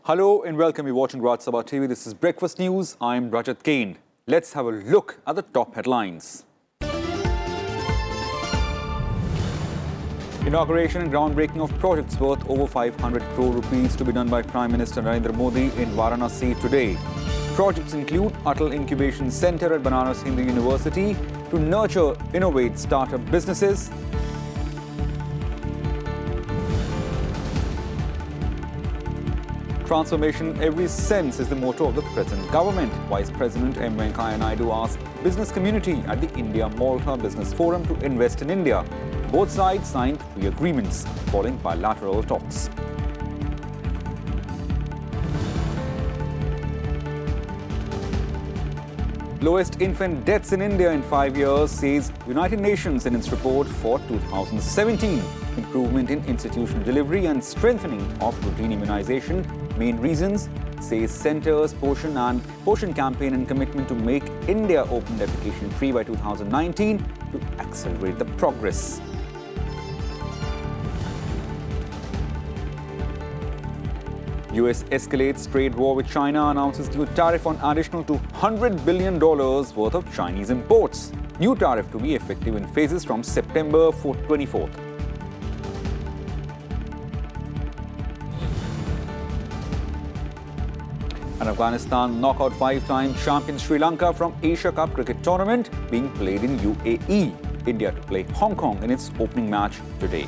Hello and welcome. You're watching Sabha TV. This is Breakfast News. I'm Jaein. Let's have a look at the top headlines. Inauguration and groundbreaking of projects worth over 500 crore rupees to be done by Prime Minister Narendra Modi in Varanasi today. Projects include Atal Incubation Center at Banaras Hindu University to nurture, innovate startup businesses. Transformation in every sense is the motto of the present government. Vice President M. Venkaiah Naidu asked business community at the India-Malta Business Forum to invest in India. Both sides signed 3 agreements following bilateral talks. Lowest infant deaths in India in 5 years, says United Nations in its report for 2017. Improvement in institutional delivery and strengthening of routine immunization. Main reasons, says Centre's Poshan campaign and commitment to make India open defecation free by 2019 to accelerate the progress. US escalates trade war with China, announces new tariff on additional $200 billion worth of Chinese imports. New tariff to be effective in phases from September 24th. And Afghanistan knockout 5-time champion Sri Lanka from Asia Cup cricket tournament being played in UAE. India to play Hong Kong in its opening match today.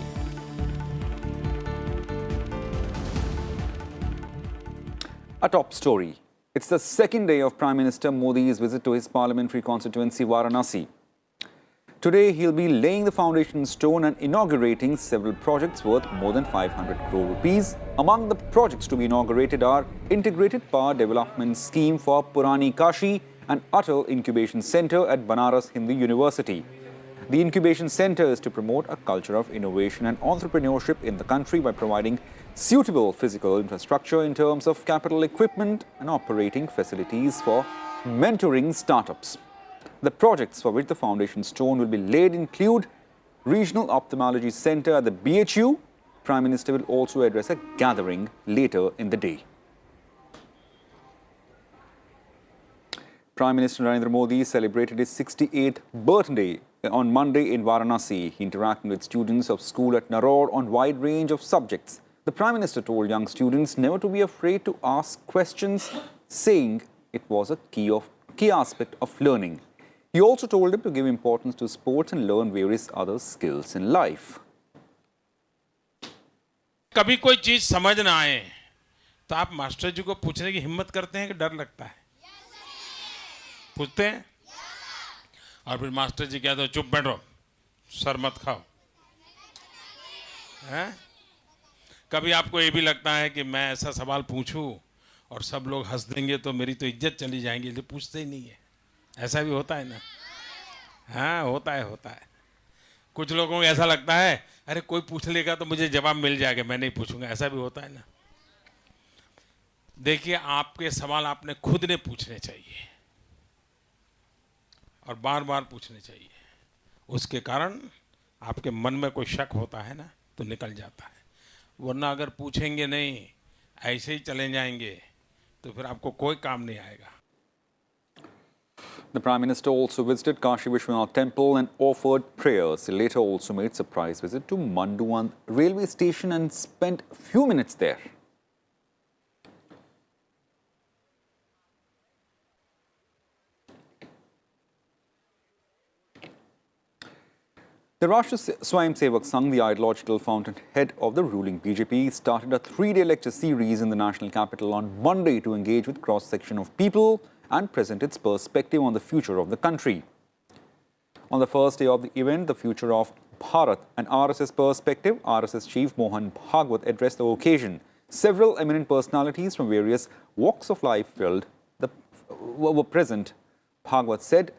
A top story. It's the second day of Prime Minister Modi's visit to his parliamentary constituency, Varanasi. Today, he'll be laying the foundation stone and inaugurating several projects worth more than 500 crore rupees. Among the projects to be inaugurated are Integrated Power Development Scheme for Purani Kashi and Atal Incubation Center at Banaras Hindu University. The incubation center is to promote a culture of innovation and entrepreneurship in the country by providing suitable physical infrastructure in terms of capital equipment and operating facilities for mentoring startups. The projects for which the foundation stone will be laid include Regional Ophthalmology Center at the BHU. Prime Minister will also address a gathering later in the day. Prime Minister Narendra Modi celebrated his 68th birthday on Monday in Varanasi. He interacted with students of school at Naror on a wide range of subjects. The Prime Minister told young students never to be afraid to ask questions, saying it was a key aspect of learning. He also told them to give importance to sports and learn various other skills in life. कभी कोई चीज समझ ना आए तो आप master जी को पूछने की हिम्मत करते हैं कि डर लगता है? पूछते हैं? और फिर मास्टर जी कहते हैं चुप बैठो, सर मत खाओ। हैं? कभी आपको ये भी लगता है कि मैं ऐसा सवाल पूछूं और सब लोग हंस देंगे तो मेरी तो इज्जत चली जाएगी, इसलिए पूछते ही नहीं है। ऐसा भी होता है ना? हाँ, होता है। कुछ लोगों को ऐसा लगता है अरे कोई पूछ लेगा तो मुझे जवाब मिल जाएगा, मैं नहीं पूछूंगा। ऐसा भी होता है ना? देखिए, आपके सवाल आपने खुद ने पूछने चाहिए और बार बार पूछने चाहिए। उसके कारण आपके मन में कोई शक होता है ना तो निकल जाता है, वरना अगर पूछेंगे नहीं, ऐसे ही चले जाएंगे तो फिर आपको कोई काम नहीं आएगा। The Prime Minister also visited Kashi Vishwanath Temple and offered prayers. He later also made a surprise visit to Manduan railway station and spent a few minutes there. The Rajya Swayamsevak Sangh, the ideological fountainhead of the ruling BJP, started a 3-day lecture series in the national capital on Monday to engage with cross-section of people and present its perspective on the future of the country. On the first day of the event, The Future of Bharat, an RSS perspective, RSS Chief Mohan Bhagwat addressed the occasion. Several eminent personalities from various walks of life were present. Bhagwat said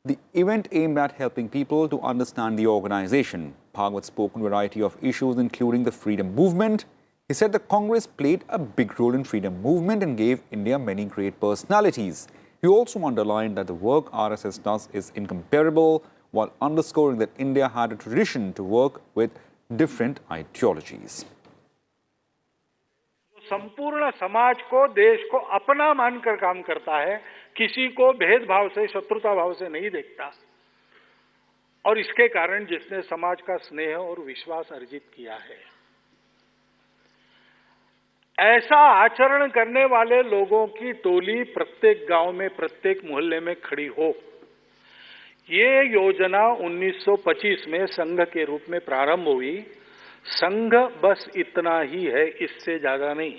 the event aimed at helping people to understand the organization. Bhagwat spoke on a variety of issues, including the freedom movement. He said the Congress played a big role in freedom movement and gave India many great personalities. He also underlined that the work RSS does is incomparable, while underscoring that India had a tradition to work with different ideologies. संपूर्ण समाज को, देश को अपना मानकर काम करता है, किसी को भेदभाव से, शत्रुता भाव से नहीं देखता। और इसके कारण जिसने समाज का स्नेह और विश्वास अर्जित किया है, ऐसा आचरण करने वाले लोगों की टोली प्रत्येक गांव में, प्रत्येक मोहल्ले में खड़ी हो। ये योजना 1925 में संघ के रूप में प्रारंभ हुई। संघ बस इतना ही है, इससे ज्यादा नहीं।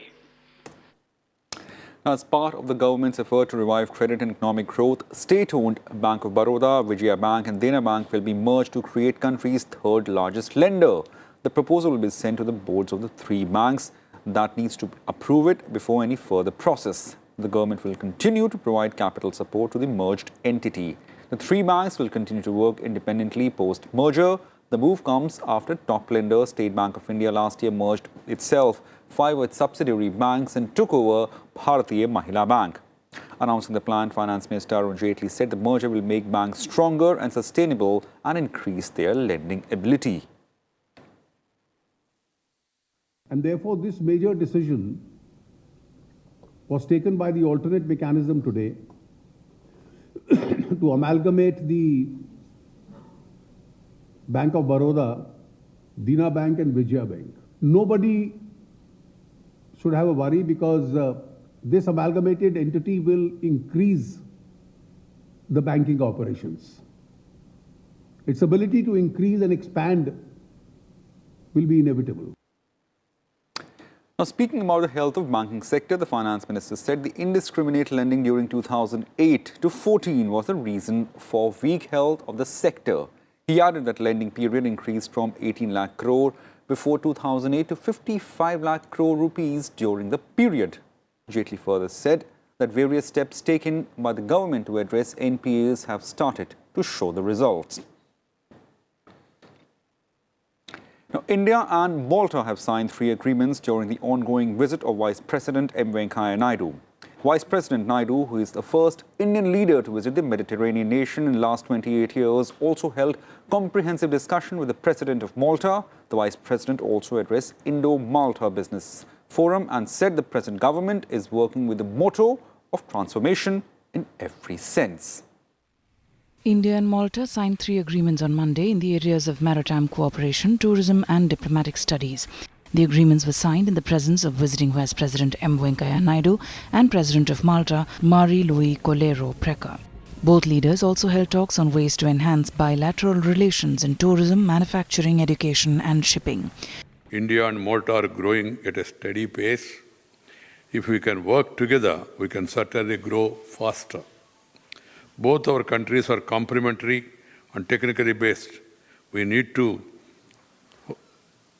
As part of the government's effort to revive credit and economic growth, state-owned Bank of Baroda, Vijaya Bank and Dena Bank will be merged to create country's third largest lender. The proposal will be sent to the boards of the three banks that needs to approve it before any further process. The government will continue to provide capital support to the merged entity. The three banks will continue to work independently post-merger. The move comes after top lender State Bank of India last year merged itself 5 of its subsidiary banks and took over Bharatiya Mahila Bank. Announcing the plan, Finance Minister Jaein said the merger will make banks stronger and sustainable and increase their lending ability. And therefore, this major decision was taken by the alternate mechanism today to amalgamate the Bank of Baroda, Dena Bank and Vijaya Bank. Nobody should have a worry because this amalgamated entity will increase the banking operations. Its ability to increase and expand will be inevitable. Now, speaking about the health of banking sector, the finance minister said the indiscriminate lending during 2008 to 14 was the reason for weak health of the sector. He added that lending period increased from 18 lakh crore before 2008 to 55 lakh crore rupees during the period. Jaein further said that various steps taken by the government to address NPAs have started to show the results. Now, India and Malta have signed 3 agreements during the ongoing visit of Vice President M. Venkaiah Naidu. Vice President Naidu, who is the first Indian leader to visit the Mediterranean nation in the last 28 years, also held comprehensive discussion with the President of Malta. The Vice President also addressed Indo-Malta Business Forum and said the present government is working with the motto of transformation in every sense. India and Malta signed 3 agreements on Monday in the areas of maritime cooperation, tourism and diplomatic studies. The agreements were signed in the presence of visiting Vice President M. Venkaiah Naidu and President of Malta, Marie-Louise Colero Preca. Both leaders also held talks on ways to enhance bilateral relations in tourism, manufacturing, education and shipping. India and Malta are growing at a steady pace. If we can work together, we can certainly grow faster. Both our countries are complementary and technically based. We need to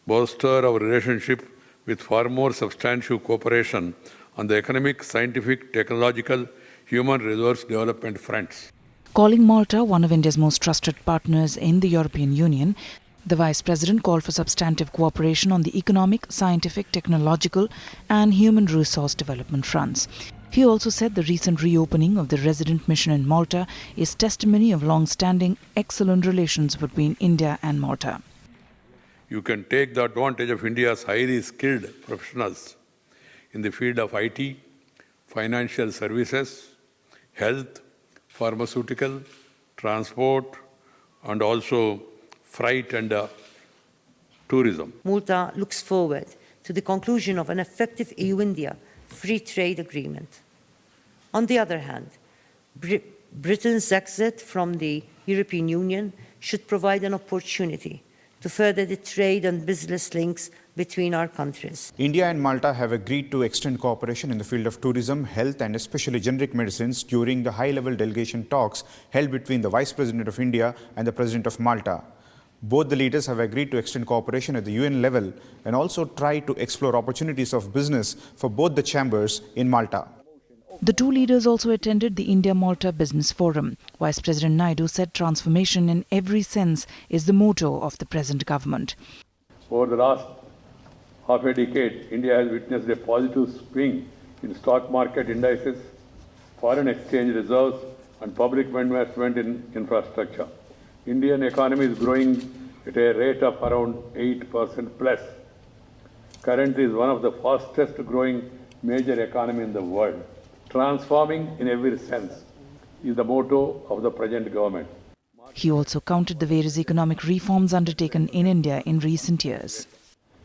bolster our relationship with far more substantial cooperation on the economic, scientific, technological, human resource development fronts. Calling Malta one of India's most trusted partners in the European Union, the Vice President called for substantive cooperation on the economic, scientific, technological and human resource development fronts. He also said the recent reopening of the resident mission in Malta is testimony of long-standing excellent relations between India and Malta. You can take the advantage of India's highly skilled professionals in the field of IT, financial services, health, pharmaceutical, transport, and also freight and tourism. Malta looks forward to the conclusion of an effective EU-India free trade agreement. On the other hand, Britain's exit from the European Union should provide an opportunity to further the trade and business links between our countries. India and Malta have agreed to extend cooperation in the field of tourism, health and especially generic medicines during the high-level delegation talks held between the Vice President of India and the President of Malta. Both the leaders have agreed to extend cooperation at the UN level and also try to explore opportunities of business for both the chambers in Malta. The 2 leaders also attended the India-Malta Business Forum. Vice President Naidu said transformation in every sense is the motto of the present government. Over the last half a decade, India has witnessed a positive swing in stock market indices, foreign exchange reserves, and public investment in infrastructure. Indian economy is growing at a rate of around 8% plus. currently is one of the fastest growing major economy in the world. Transforming in every sense is the motto of the present government. He also counted the various economic reforms undertaken in India in recent years.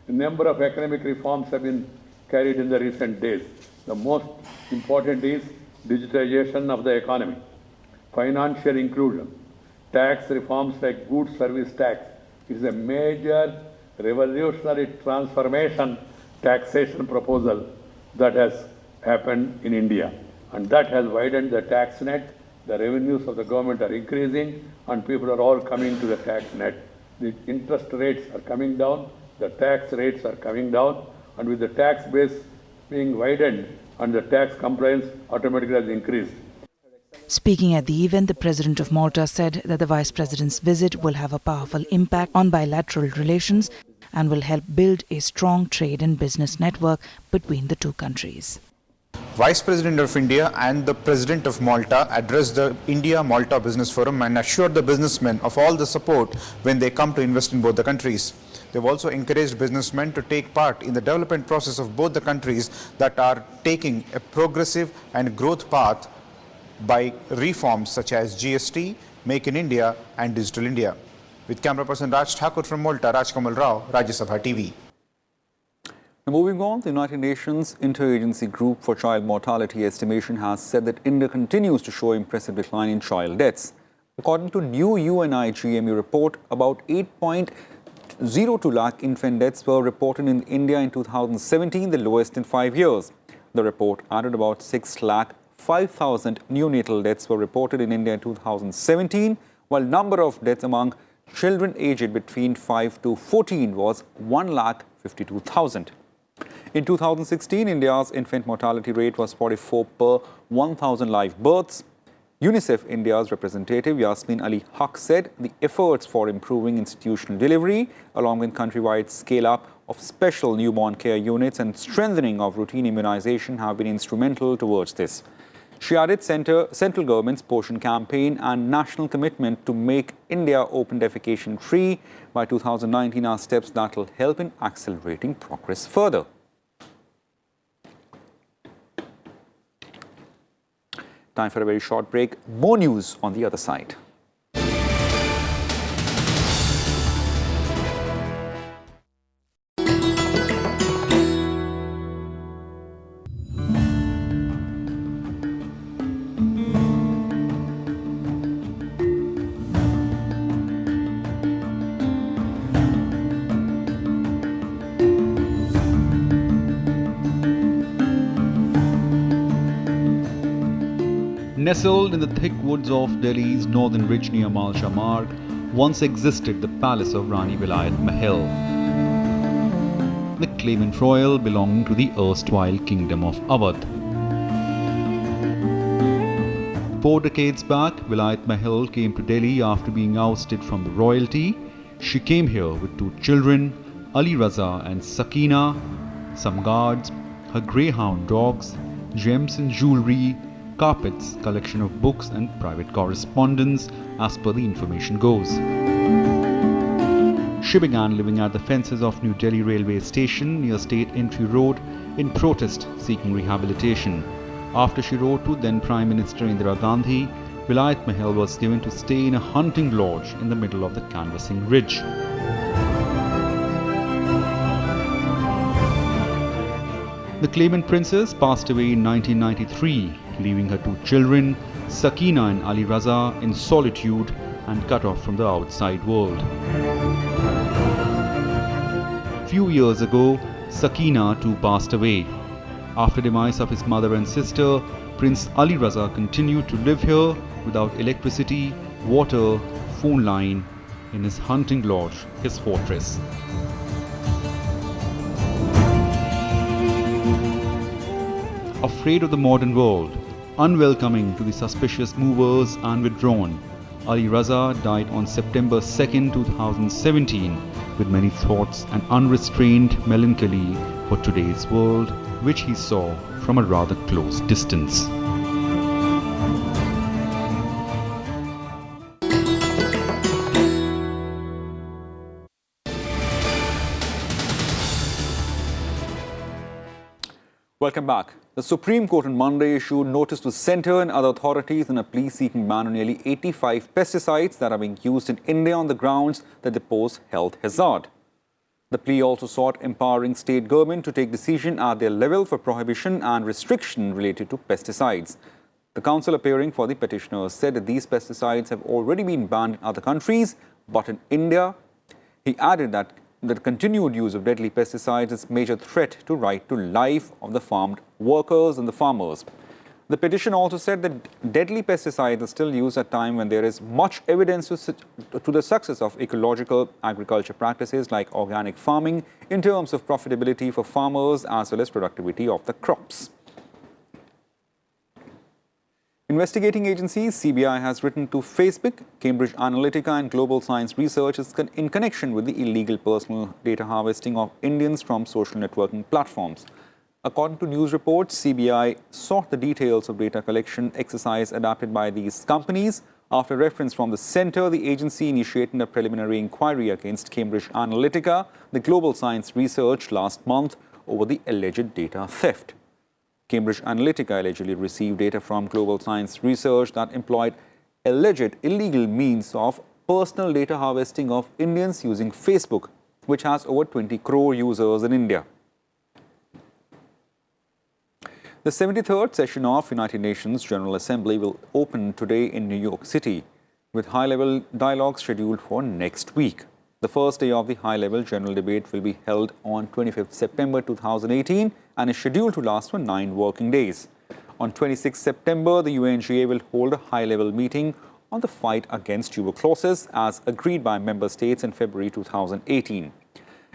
A number of economic reforms have been carried in the recent days. The most important is digitization of the economy, financial inclusion, tax reforms like goods service tax. It is a major revolutionary transformation taxation proposal that has happened in India, and that has widened the tax net. The revenues of the government are increasing and people are all coming to the tax net. The interest rates are coming down, the tax rates are coming down, and with the tax base being widened and the tax compliance automatically has increased. Speaking at the event, the President of Malta said that the Vice President's visit will have a powerful impact on bilateral relations and will help build a strong trade and business network between the two countries. Vice President of India and the President of Malta addressed the India-Malta Business Forum and assured the businessmen of all the support when they come to invest in both the countries. They've also encouraged businessmen to take part in the development process of both the countries that are taking a progressive and growth path by reforms such as GST, Make in India and Digital India. With camera person Raj Thakur from Malta, Raj Kamal Rao, Rajya Sabha TV. Now moving on, the United Nations Interagency Group for Child Mortality Estimation has said that India continues to show impressive decline in child deaths. According to new UNIGME report, about 8.02 lakh infant deaths were reported in India in 2017, the lowest in 5 years. The report added about 6 lakh 5,000 neonatal deaths were reported in India in 2017, while number of deaths among children aged between 5 to 14 was 1,52,000. In 2016, India's infant mortality rate was 44 per 1,000 live births. UNICEF India's representative Yasmin Ali Haq said the efforts for improving institutional delivery, along with countrywide scale-up of special newborn care units and strengthening of routine immunization have been instrumental towards this. She added central government's Poshan campaign and national commitment to make India open defecation free by 2019 are steps that will help in accelerating progress further. Time for a very short break. More news on the other side. Nestled in the thick woods of Delhi's northern ridge near Malcha Marg, once existed the palace of Rani Vilayat Mahal, the claimant royal belonging to the erstwhile kingdom of Awadh. 4 decades back, Vilayat Mahal came to Delhi after being ousted from the royalty. She came here with 2 children, Ali Raza and Sakina, some guards, her greyhound dogs, gems and jewellery, carpets, collection of books and private correspondence as per the information goes. She began living at the fences of New Delhi railway station near State Entry Road in protest seeking rehabilitation. After she wrote to then Prime Minister Indira Gandhi, Vilayat Mahal was given to stay in a hunting lodge in the middle of the canvassing ridge. The claimant princess passed away in 1993, leaving her 2 children, Sakina and Ali Raza, in solitude and cut off from the outside world. Few years ago, Sakina too passed away. After demise of his mother and sister, Prince Ali Raza continued to live here without electricity, water, phone line, in his hunting lodge, his fortress. Afraid of the modern world, unwelcoming to the suspicious movers and withdrawn, Ali Raza died on September 2, 2017, with many thoughts and unrestrained melancholy for today's world, which he saw from a rather close distance. Welcome back. The Supreme Court on Monday issued notice to centre and other authorities in a plea seeking ban on nearly 85 pesticides that are being used in India on the grounds that they pose health hazard. The plea also sought empowering state government to take decision at their level for prohibition and restriction related to pesticides. The counsel appearing for the petitioners said that these pesticides have already been banned in other countries, but in India, he added that the continued use of deadly pesticides is a major threat to right to life of the farmed workers and the farmers. The petition also said that deadly pesticides are still used at a time when there is much evidence to the success of ecological agriculture practices like organic farming in terms of profitability for farmers as well as productivity of the crops. Investigating agencies CBI has written to Facebook, Cambridge Analytica and Global Science Research in connection with the illegal personal data harvesting of Indians from social networking platforms. According to news reports, CBI sought the details of data collection exercise adapted by these companies. After reference from the centre, the agency initiated a preliminary inquiry against Cambridge Analytica, the Global Science Research last month over the alleged data theft. Cambridge Analytica allegedly received data from Global Science Research that employed alleged illegal means of personal data harvesting of Indians using Facebook, which has over 20 crore users in India. The 73rd session of United Nations General Assembly will open today in New York City, with high-level dialogue scheduled for next week. The first day of the high-level general debate will be held on 25th September 2018 and is scheduled to last for 9 working days. On 26 September, the UNGA will hold a high-level meeting on the fight against tuberculosis as agreed by member states in February 2018.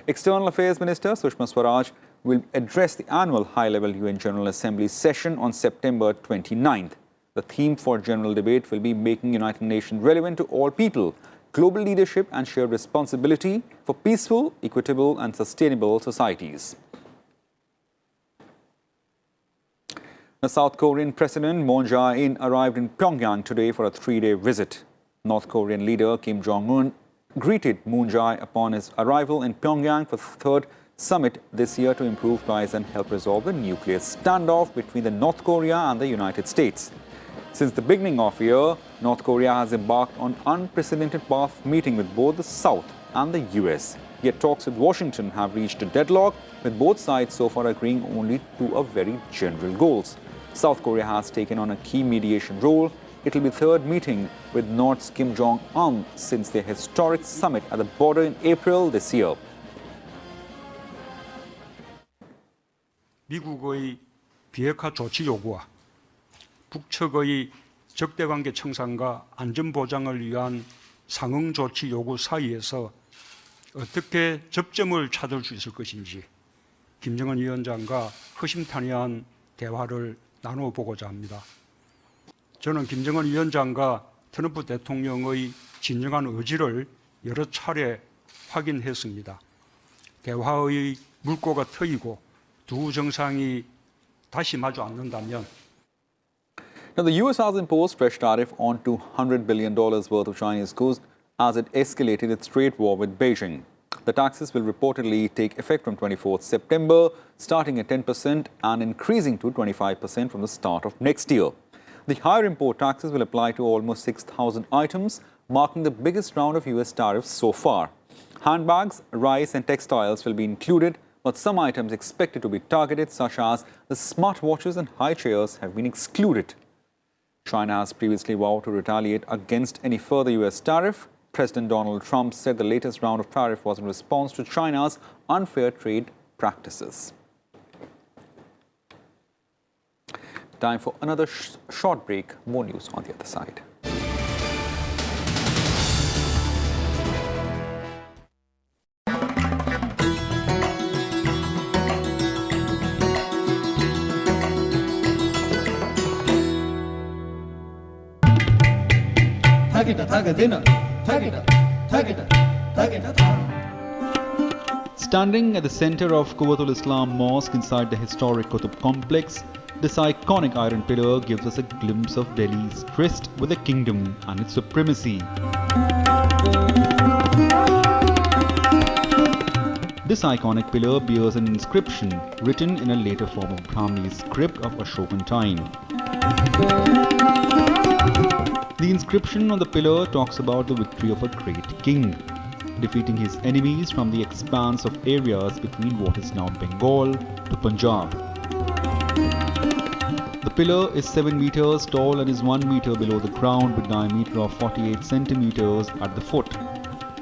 External Affairs Minister Sushma Swaraj will address the annual high-level UN General Assembly session on September 29th. The theme for general debate will be making United Nations relevant to all people, global leadership and shared responsibility for peaceful, equitable and sustainable societies. The South Korean President Moon Jae-in arrived in Pyongyang today for a 3-day visit. North Korean leader Kim Jong-un greeted Moon Jae upon his arrival in Pyongyang for the 3rd summit this year to improve ties and help resolve the nuclear standoff between the North Korea and the United States. Since the beginning of the year, North Korea has embarked on unprecedented path meeting with both the South and the US. Yet talks with Washington have reached a deadlock, with both sides so far agreeing only to a very general goals. South Korea has taken on a key mediation role. It will be the 3rd meeting with North's Kim Jong-un since their historic summit at the border in April this year. 미국의 비핵화 조치 요구와 북측의 적대관계 청산과 안전보장을 위한 상응 조치 요구 사이에서 어떻게 접점을 찾을 수 있을 것인지 김정은 위원장과 허심탄회한 대화를 나누어 보고자 합니다. 저는 김정은 위원장과 트럼프 대통령의 진정한 의지를 여러 차례 확인했습니다. 대화의 물꼬가 트이고 두 정상이 다시 마주 앉는다면 Now, the US has imposed fresh tariff on $200 billion worth of Chinese goods as it escalated its trade war with Beijing. The taxes will reportedly take effect from 24th September, starting at 10% and increasing to 25% from the start of next year. The higher import taxes will apply to almost 6,000 items, marking the biggest round of US tariffs so far. Handbags, rice and textiles will be included, but some items expected to be targeted, such as the smartwatches and high chairs, have been excluded. China has previously vowed to retaliate against any further US tariff. President Donald Trump said the latest round of tariff was in response to China's unfair trade practices. Time for another short break. More news on the other side. Standing at the center of Quwwatul Islam Mosque inside the historic Qutub complex, this iconic iron pillar gives us a glimpse of Delhi's tryst with the kingdom and its supremacy. This iconic pillar bears an inscription written in a later form of Brahmi script of Ashokan time. The inscription on the pillar talks about the victory of a great king, defeating his enemies from the expanse of areas between what is now Bengal to Punjab. The pillar is 7 meters tall and is 1 meter below the ground with diameter of 48 centimeters at the foot,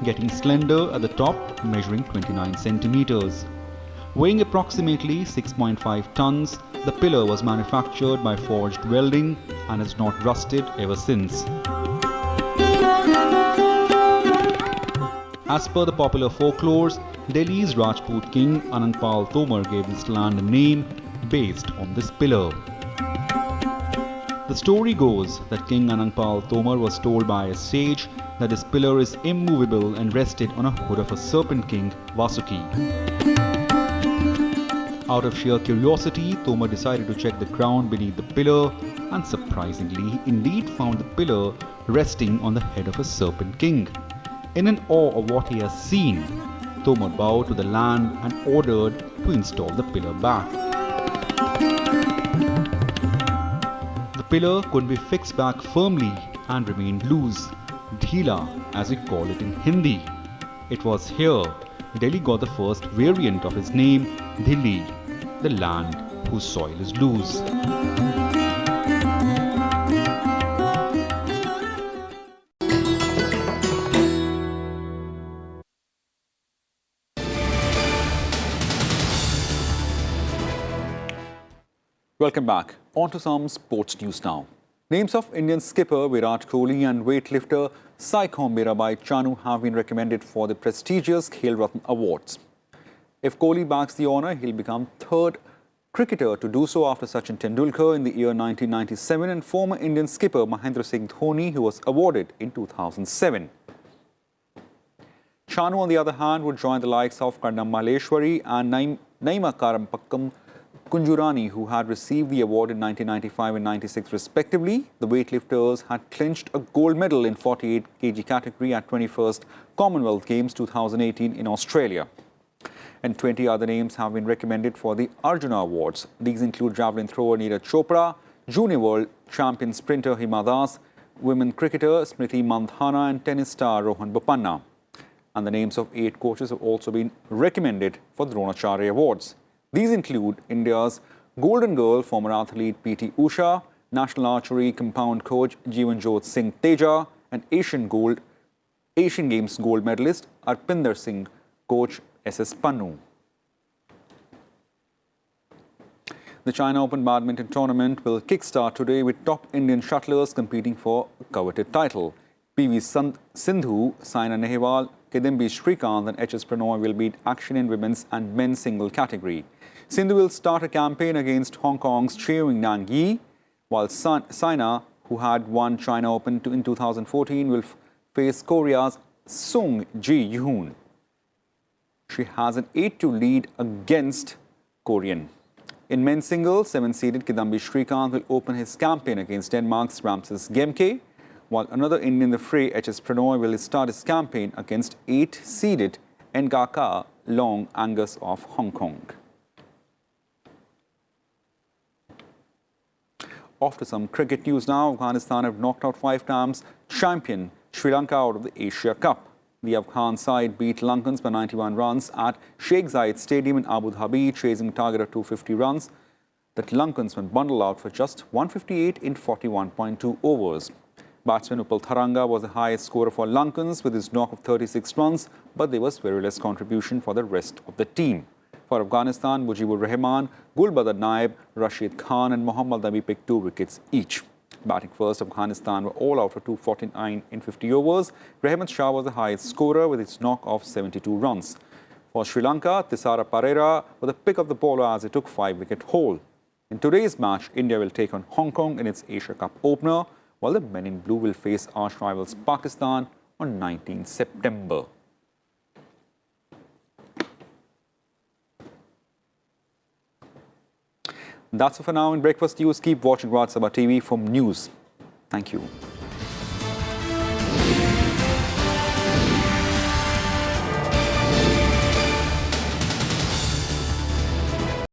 getting slender at the top, measuring 29 centimeters. Weighing approximately 6.5 tons, the pillar was manufactured by forged welding and has not rusted ever since. As per the popular folklores, Delhi's Rajput king Anandpal Tomar gave this land a name based on this pillar. The story goes that King Anandpal Tomar was told by a sage that this pillar is immovable and rested on a hood of a serpent king, Vasuki. Out of sheer curiosity, Tomar decided to check the ground beneath the pillar, and surprisingly, he indeed found the pillar resting on the head of a serpent king. In an awe of what he has seen, Tomar bowed to the land and ordered to install the pillar back. The pillar could be fixed back firmly and remained loose, dhila as we call it in Hindi. It was here Delhi got the first variant of his name, Dhili, the land whose soil is loose. Welcome back. On to some sports news now. Names of Indian skipper Virat Kohli and weightlifter Saikhom Mirabai Chanu have been recommended for the prestigious Khel Ratna Awards. If Kohli bags the honour, he'll become third cricketer to do so after Sachin Tendulkar in the year 1997 and former Indian skipper Mahendra Singh Dhoni, who was awarded in 2007. Chanu, on the other hand, would join the likes of Karnam Maleshwari and Naima Karampakkam Kunjurani, who had received the award in 1995 and 96 respectively. The weightlifters had clinched a gold medal in 48 kg category at 21st Commonwealth Games 2018 in Australia. And 20 other names have been recommended for the Arjuna Awards. These include javelin thrower Neeraj Chopra, junior world champion sprinter Hima Das, women cricketer Smriti Mandhana and tennis star Rohan Bopanna. And the names of 8 coaches have also been recommended for the Dronacharya Awards. These include India's Golden Girl former athlete P.T. Usha, National Archery compound coach Jeevanjot Singh Teja, and Asian Games gold medalist Arpinder Singh, coach S.S. Pannu. The China Open badminton tournament will kickstart today with top Indian shuttlers competing for a coveted title. P.V. Sindhu, Saina Nehwal, Kidambi Srikanth and H.S. Pranoy will beat action in women's and men's single category. Sindhu will start a campaign against Hong Kong's Cheung-Nan Yi, while Saina, who had won China Open in 2014, will face Korea's Sung Ji-yoon. She has an 8-2 lead against Korean. In men's singles, 7-seeded Kidambi Srikanth will open his campaign against Denmark's Ramses Gemke, while another Indian in the fray, H.S. Pranoy, will start his campaign against 8-seeded Ngaka Long Angus of Hong Kong. Off to some cricket news now. Afghanistan have knocked out 5 times champion Sri Lanka out of the Asia Cup. The Afghan side beat Lankans by 91 runs at Sheikh Zayed Stadium in Abu Dhabi, chasing a target of 250 runs. The Lankans went bundled out for just 158 in 41.2 overs. Batsman Upal Tharanga was the highest scorer for Lankans with his knock of 36 runs, but there was very less contribution for the rest of the team. For Afghanistan, Mujibur Rahman, Gulbadar Naib, Rashid Khan and Mohammad Nabi picked 2 wickets each. Batting first, Afghanistan were all out for 249 in 50 overs. Rahman Shah was the highest scorer with his knock of 72 runs. For Sri Lanka, Thisara Pereira was the pick of the bowler as he took 5-wicket haul. In today's match, India will take on Hong Kong in its Asia Cup opener, while the men in blue will face arch rivals Pakistan on 19 September. That's it for now in Breakfast News. Keep watching Rajya Sabha TV for news. Thank you.